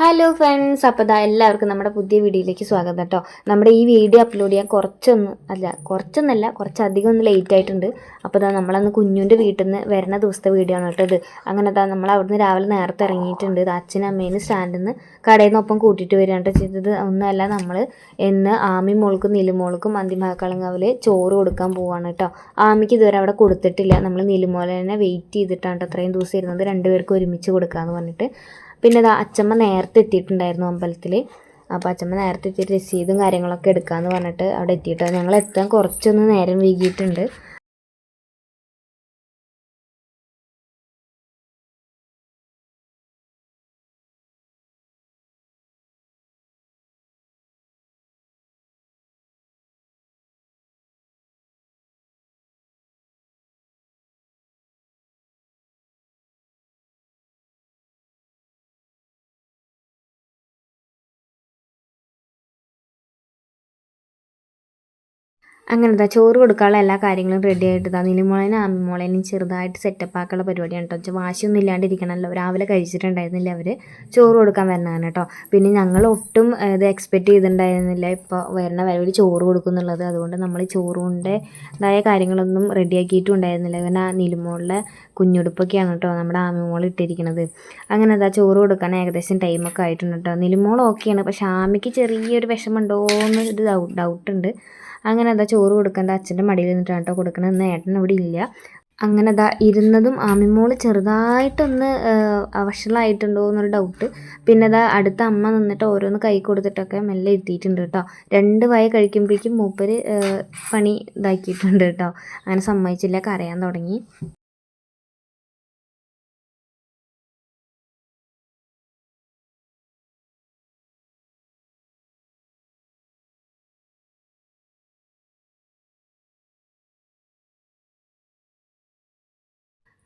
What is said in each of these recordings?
Hello friends, അപ്പോൾ എല്ലാവർക്കും നമ്മുടെ പുതിയ വീഡിയോയിലേക്ക് സ്വാഗതം കേട്ടോ. നമ്മുടെ ഈ വീഡിയോ അപ്ലോഡ് ചെയ്യാൻ കുറച്ചൊന്നല്ല കുറച്ചധികം ഒന്ന് ലേറ്റ് ആയിട്ടുണ്ട്. അപ്പോൾ നമ്മളന്ന് കുഞ്ഞുൻ്റെ വീട്ടിൽ നിന്ന് വരുന്ന ദിവസത്തെ വീഡിയോ ആണ് കേട്ടോ ഇത്. അങ്ങനെ നമ്മൾ അവിടുന്ന് രാവിലെ നേരത്തെ ഇറങ്ങിയിട്ടുണ്ട്. അച്ഛനും അമ്മേനും സ്റ്റാൻഡിൽ നിന്ന് കടയിൽ നിന്ന് ഒപ്പം കൂട്ടിയിട്ട് വരികയാണ് കേട്ടോ ചെയ്തത്. ഒന്നുമല്ല, നമ്മൾ ഇന്ന് ആമി മോൾക്കും നിലുമോൾക്കും അന്തിമഹാക്കളങ്കാവിൽ ചോറ് കൊടുക്കാൻ പോവാണ് കേട്ടോ. ആമിക്ക് ഇതുവരെ അവിടെ കൊടുത്തിട്ടില്ല. നമ്മൾ നിലുമോളനെ വെയിറ്റ് ചെയ്തിട്ടാണ് കേട്ടോ അത്രയും ദിവസം ഇരുന്നത്, രണ്ടുപേർക്കും ഒരുമിച്ച് കൊടുക്കാമെന്ന് പറഞ്ഞിട്ട്. പിന്നെ അച്ചമ്മ നേരത്തെ എത്തിയിട്ടുണ്ടായിരുന്നു അമ്പലത്തിൽ. അപ്പോൾ അച്ചമ്മ നേരത്തെ എത്തിയിട്ട് രസീതും കാര്യങ്ങളൊക്കെ എടുക്കാമെന്ന് പറഞ്ഞിട്ട് അവിടെ എത്തിയിട്ടോ. ഞങ്ങൾ എത്താൻ കുറച്ചൊന്ന് നേരം വൈകിയിട്ടുണ്ട്. അങ്ങനെ ചോറ് കൊടുക്കാനുള്ള എല്ലാ കാര്യങ്ങളും റെഡി ആയിട്ട് നിലുമോളേനും ആമിമോളേനും ചെറുതായിട്ട് സെറ്റപ്പ് ആക്കാനുള്ള പരിപാടിയാണ് കേട്ടോ. വാശിയൊന്നും ഇല്ലാണ്ടിരിക്കണമല്ലോ. രാവിലെ കഴിച്ചിട്ടുണ്ടായിരുന്നില്ല അവർ ചോറ് കൊടുക്കാൻ വരുന്നതാണ് കേട്ടോ. പിന്നെ ഞങ്ങൾ ഒട്ടും ഇത് എക്സ്പെക്റ്റ് ചെയ്തിട്ടുണ്ടായിരുന്നില്ല ഇപ്പോൾ വരുന്ന വരവിൽ ചോറ് കൊടുക്കുന്നുള്ളത്. അതുകൊണ്ട് നമ്മൾ ചോറിൻ്റെതായ കാര്യങ്ങളൊന്നും റെഡിയാക്കിയിട്ടും ഉണ്ടായിരുന്നില്ല. പിന്നെ നിലുമോളുടെ കുഞ്ഞുടുപ്പൊക്കെയാണ് കേട്ടോ നമ്മുടെ ആമിമോൾ ഇട്ടിരിക്കുന്നത്. അങ്ങനെ ചോറ് കൊടുക്കാൻ ഏകദേശം ടൈമൊക്കെ ആയിട്ടുണ്ട് കേട്ടോ. നിലുമോൾ ഓക്കെയാണ്, പക്ഷേ ആമിക്ക് ചെറിയൊരു വിഷമമുണ്ടോ എന്നൊരു ഡൗട്ടുണ്ട്. അങ്ങനെ ചോറ് കൊടുക്കേണ്ട അച്ഛൻ്റെ മടിയിൽ നിന്നിട്ടാണ് കേട്ടോ കൊടുക്കണം. ഇന്ന് ഏട്ടൻ ഇവിടെ ഇല്ല. അങ്ങനെ ഇരുന്നതും ആമിമോൾ ചെറുതായിട്ടൊന്ന് വഷളായിട്ടുണ്ടോ എന്നൊരു ഡൗട്ട്. പിന്നെ അടുത്ത അമ്മ നിന്നിട്ട് ഓരോന്ന് കൈ കൊടുത്തിട്ടൊക്കെ മെല്ലെ ഇരുത്തിയിട്ടുണ്ട് കേട്ടോ. 2 വായ കഴിക്കുമ്പോഴേക്കും മൂപ്പര് പണി ഇതാക്കിയിട്ടുണ്ട് കേട്ടോ. അങ്ങനെ സമ്മതിച്ചില്ല, കരയാൻ തുടങ്ങി.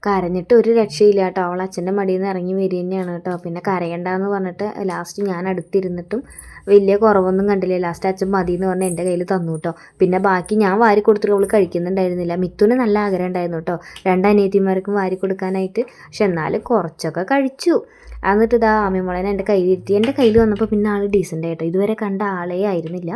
കരഞ്ഞിട്ട് ഒരു രക്ഷയില്ല കേട്ടോ. അവൾ അച്ഛൻ്റെ മടിയിൽ നിന്ന് ഇറങ്ങി വരിക തന്നെയാണ് കേട്ടോ. പിന്നെ കരയണ്ടെന്ന് പറഞ്ഞിട്ട് ലാസ്റ്റ് ഞാൻ അടുത്തിരുന്നിട്ടും വലിയ കുറവൊന്നും കണ്ടില്ല. ലാസ്റ്റ് അച്ഛൻ മതി എന്ന് പറഞ്ഞ് എൻ്റെ കയ്യിൽ തന്നു കേട്ടോ. പിന്നെ ബാക്കി ഞാൻ വാരി കൊടുത്തിട്ട് അവൾ കഴിക്കുന്നുണ്ടായിരുന്നില്ല. മിത്തുന് നല്ല ആഗ്രഹം ഉണ്ടായിരുന്നു കേട്ടോ 2 അനിയത്തിമാർക്കും വാരി കൊടുക്കാനായിട്ട്. പക്ഷെ എന്നാലും കുറച്ചൊക്കെ കഴിച്ചു. എന്നിട്ട് ആമിമോളേനെ എൻ്റെ കയ്യിലിരുത്തി. എൻ്റെ കയ്യിൽ വന്നപ്പോൾ പിന്നെ ആൾ ഡീസൻ്റ് ആയിട്ടോ. ഇതുവരെ കണ്ട ആളേ ആയിരുന്നില്ല.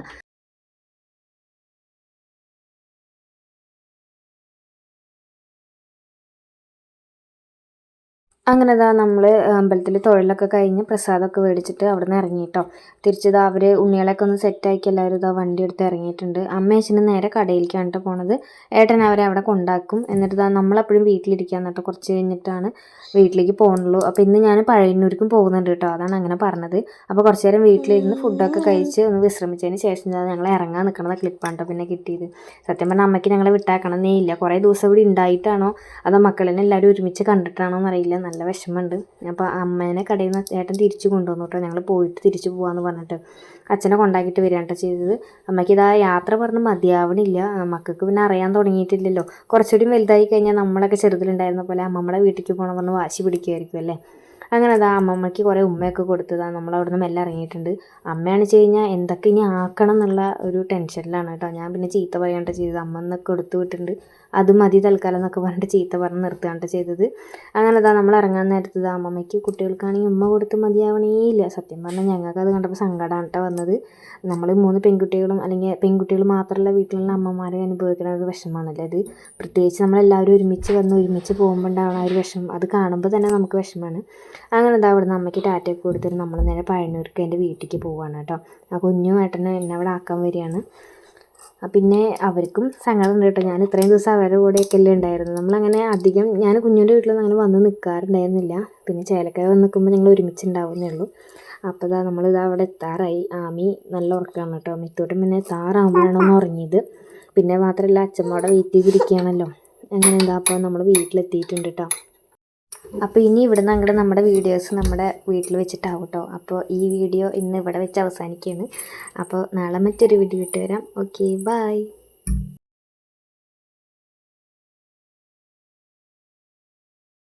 അങ്ങനെ നമ്മൾ അമ്പലത്തിൽ തൊഴിലൊക്കെ കഴിഞ്ഞ് പ്രസാദമൊക്കെ മേടിച്ചിട്ട് അവിടെ നിന്ന് ഇറങ്ങി കേട്ടോ. തിരിച്ച് അവർ ഉണ്ണികളൊക്കെ ഒന്ന് സെറ്റാക്കി എല്ലാവരും വണ്ടി എടുത്ത് ഇറങ്ങിയിട്ടുണ്ട്. അമ്മ അച്ഛനും നേരെ കടയിലേക്കാണ് കേട്ടോ പോണത്. ഏട്ടൻ അവരെ അവിടെ കൊണ്ടാക്കും. എന്നിട്ട് നമ്മളെപ്പോഴും വീട്ടിലിരിക്കാൻ കേട്ടോ. കുറച്ച് കഴിഞ്ഞിട്ടാണ് വീട്ടിലേക്ക് പോകണുള്ളൂ. അപ്പോൾ ഇന്ന് ഞാൻ പഴയന്നൂർക്കും പോകുന്നുണ്ട് കേട്ടോ. അതാണ് അങ്ങനെ പറഞ്ഞത്. അപ്പോൾ കുറച്ച് നേരം വീട്ടിലിരുന്ന് ഫുഡൊക്കെ കഴിച്ച് ഒന്ന് വിശ്രമിച്ചതിന് ശേഷം ഞങ്ങൾ ഇറങ്ങാൻ നിൽക്കണത് ക്ലിപ്പാണ് കേട്ടോ പിന്നെ കിട്ടിയത്. സത്യം പറഞ്ഞാൽ അമ്മയ്ക്ക് ഞങ്ങളെ വിട്ടാക്കണമെന്നേ ഇല്ല. കുറേ ദിവസം ഇവിടെ ഉണ്ടായിട്ടാണോ അതോ മക്കളെന്നെ എല്ലാവരും ഒരുമിച്ച് കണ്ടിട്ടാണോ എന്നറിയില്ല. നല്ല വിഷമമുണ്ട്. അപ്പോൾ അമ്മേനെ കടയിൽ നിന്ന് ഏട്ടൻ തിരിച്ചു കൊണ്ടുവന്നു കേട്ടോ. ഞങ്ങൾ പോയിട്ട് തിരിച്ചു പോകാമെന്ന് പറഞ്ഞിട്ട് അച്ഛനെ കൊണ്ടാക്കിയിട്ട് വരികയാണ് കേട്ടോ ചെയ്തത്. അമ്മയ്ക്ക് യാത്ര പറഞ്ഞ് മതിയാവണില്ല. മക്കൾക്ക് പിന്നെ അറിയാൻ തുടങ്ങിയിട്ടില്ലല്ലോ. കുറച്ചുകൂടി വലുതായി കഴിഞ്ഞാൽ നമ്മളൊക്കെ ചെറുതിലുണ്ടായിരുന്ന പോലെ അമ്മമ്മയുടെ വീട്ടിലേക്ക് പോകണം പറഞ്ഞ് വാശി പിടിക്കുമായിരിക്കും അല്ലേ. അങ്ങനെ അമ്മമ്മയ്ക്ക് കുറേ ഉമ്മയൊക്കെ കൊടുത്തതാണ്. നമ്മളവിടുന്ന് മെല്ലെ ഇറങ്ങിയിട്ടുണ്ട്. അമ്മയാണ് വെച്ച് കഴിഞ്ഞാൽ എന്തൊക്കെ ഇനി ആക്കണം എന്നുള്ള ഒരു ടെൻഷനിലാണ് കേട്ടോ. ഞാൻ പിന്നെ ചീത്ത പറയാണ്ട് ചെയ്തത്. അമ്മ എന്നൊക്കെ എടുത്തു വിട്ടിട്ടുണ്ട്, അത് മതി തൽക്കാലം എന്നൊക്കെ പറഞ്ഞിട്ട് ചീത്ത പറഞ്ഞ് നിർത്തുകയാണ് ചെയ്തത്. അങ്ങനെ നമ്മൾ ഇറങ്ങാൻ നേരത്ത് അമ്മമ്മയ്ക്ക് കുട്ടികൾക്കാണെങ്കിൽ ഉമ്മ കൊടുത്ത് മതിയാവണേ ഇല്ല. സത്യം പറഞ്ഞാൽ ഞങ്ങൾക്ക് അത് കണ്ടപ്പോൾ സങ്കടമാണ് കേട്ടോ വന്നത്. നമ്മൾ 3 പെൺകുട്ടികളും അല്ലെങ്കിൽ പെൺകുട്ടികൾ മാത്രമല്ല വീട്ടിലുള്ള അമ്മമാരെ അനുഭവിക്കുന്ന ഒരു വിഷമമാണല്ലോ അത്. പ്രത്യേകിച്ച് നമ്മളെല്ലാവരും ഒരുമിച്ച് വന്ന് ഒരുമിച്ച് പോകുമ്പോൾ ഉണ്ടാവുന്ന ഒരു വിഷമം, അത് കാണുമ്പോൾ തന്നെ നമുക്ക് വിഷമമാണ്. അങ്ങനെ അവിടുന്ന് അമ്മയ്ക്ക് ടാറ്റയൊക്കെ കൊടുത്തിട്ട് നമ്മൾ നേരെ പഴയന്നൂർക്ക് എൻ്റെ വീട്ടിലേക്ക് പോവുകയാണ് കേട്ടോ. ആ കുഞ്ഞു ഏട്ടനെ എന്നെ അവിടെ ആക്കാൻ വരികയാണ്. പിന്നെ അവർക്കും സങ്കടം ഉണ്ട് കേട്ടോ. ഞാൻ ഇത്രയും ദിവസം അവരുടെ കൂടെയൊക്കെ അല്ലേ ഉണ്ടായിരുന്നു. നമ്മളങ്ങനെ അധികം ഞാൻ കുഞ്ഞുൻ്റെ വീട്ടിലൊന്നും അങ്ങനെ വന്ന് നിൽക്കാറുണ്ടായിരുന്നില്ല. പിന്നെ ചേലക്കര വന്ന് നിൽക്കുമ്പോൾ ഞങ്ങൾ ഒരുമിച്ചുണ്ടാവുന്നേ ഉള്ളൂ. അപ്പോൾ അവിടെ എത്താറായി. ആമി നല്ല ഉറക്കമാണ് കേട്ടോ. മിത്തോട്ടും പിന്നെ താറാകുമ്പോഴാണൊന്ന് ഉറങ്ങിയത്. പിന്നെ മാത്രമല്ല അച്ഛമ്മ വെയിറ്റ് ചെയ്തിരിക്കുകയാണല്ലോ. അങ്ങനെ അപ്പോൾ നമ്മൾ വീട്ടിലെത്തിയിട്ടുണ്ട് കേട്ടോ. അപ്പോൾ ഇനി ഇവിടുന്ന് അങ്ങോട്ട് നമ്മുടെ വീഡിയോസ് നമ്മുടെ വീട്ടിൽ വെച്ചിട്ടാവും കേട്ടോ. അപ്പോൾ ഈ വീഡിയോ ഇന്ന് ഇവിടെ വെച്ച് അവസാനിക്കുകയാണ്. അപ്പോൾ നാളെ മറ്റൊരു വീഡിയോ ഇട്ട് വരാം. Okay, by.